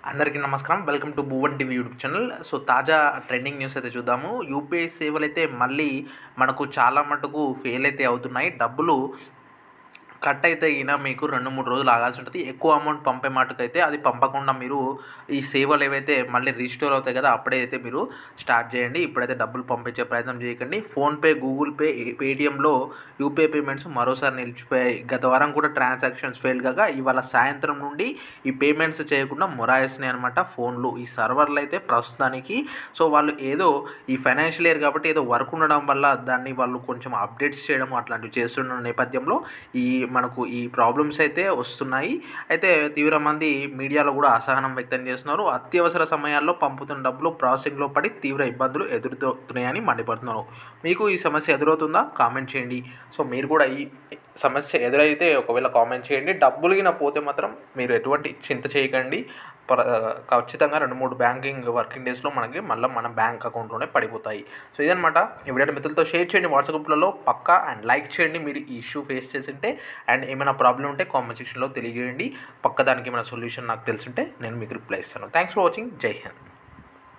అందరికీ నమస్కారం. Welcome to Bhuvan TV YouTube channel. So తాజా ట్రెండింగ్ న్యూస్ అయితే చూద్దాము. యూపీఐ సేవలైతే మళ్ళీ మనకు చాలా మటుకు ఫెయిల్ అయితే అవుతున్నాయి. డబ్బులు కట్ అయితే మీకు 2-3 రోజులు ఆగాల్సి ఉంటుంది. ఎక్కువ అమౌంట్ పంపే మటుకైతే అది పంపకుండా మీరు ఈ సేవలు ఏవైతే మళ్ళీ రీస్టోర్ అవుతాయి కదా, అప్పుడైతే మీరు స్టార్ట్ చేయండి. ఇప్పుడైతే డబ్బులు పంపించే ప్రయత్నం చేయకండి. ఫోన్పే, గూగుల్ పే, పేటీఎంలో యూపీఐ పేమెంట్స్ మరోసారి నిలిచిపోయాయి. గత వారం కూడా ట్రాన్సాక్షన్స్ ఫెయిల్ కాగా ఇవాళ సాయంత్రం నుండి ఈ పేమెంట్స్ చేయకుండా మొరాయిస్తున్నాయి అనమాట ఫోన్లు. ఈ సర్వర్లు అయితే ప్రస్తుతానికి సో వాళ్ళు ఏదో ఈ ఫైనాన్షియల్ ఇయర్ కాబట్టి ఏదో వర్క్ ఉండడం వల్ల దాన్ని వాళ్ళు కొంచెం అప్డేట్స్ చేయడం అట్లాంటివి చేస్తున్న నేపథ్యంలో మనకు ఈ ప్రాబ్లమ్స్ అయితే వస్తున్నాయి. అయితే తీవ్ర మంది మీడియాలో కూడా అసహనం వ్యక్తం చేస్తున్నారు. అత్యవసర సమయాల్లో పంపుతున్న డబ్బులు ప్రాసెసింగ్లో పడి తీవ్ర ఇబ్బందులు ఎదురవుతున్నాయని మండిపడుతున్నారు. మీకు ఈ సమస్య ఎదురవుతుందా? కామెంట్ చేయండి. సో మీరు కూడా ఈ సమస్య ఎదురైతే ఒకవేళ కామెంట్ చేయండి. డబ్బులు పోతే మాత్రం మీరు ఎటువంటి చింత చేయకండి. ఖచ్చితంగా 2-3 బ్యాంకింగ్ వర్కింగ్ డేస్లో మనకి మళ్ళీ మన బ్యాంక్ అకౌంట్లోనే పడిపోతాయి. సో ఇదనమాట. ఈ వీడియో మిత్రులతో షేర్ చేయండి వాట్సాప్ గ్రూప్లలో పక్కా, అండ్ లైక్ చేయండి మీరు ఈ ఇష్యూ ఫేస్ చేసింటే. అండ్ ఏమైనా ప్రాబ్లం ఉంటే కామెంట్ సెక్షన్లో తెలియజేయండి. పక్క దానికి ఏమైనా సొల్యూషన్ నాకు తెలుసుంటే నేను మీకు రిప్లై ఇస్తాను. Thanks for watching. జై హింద్.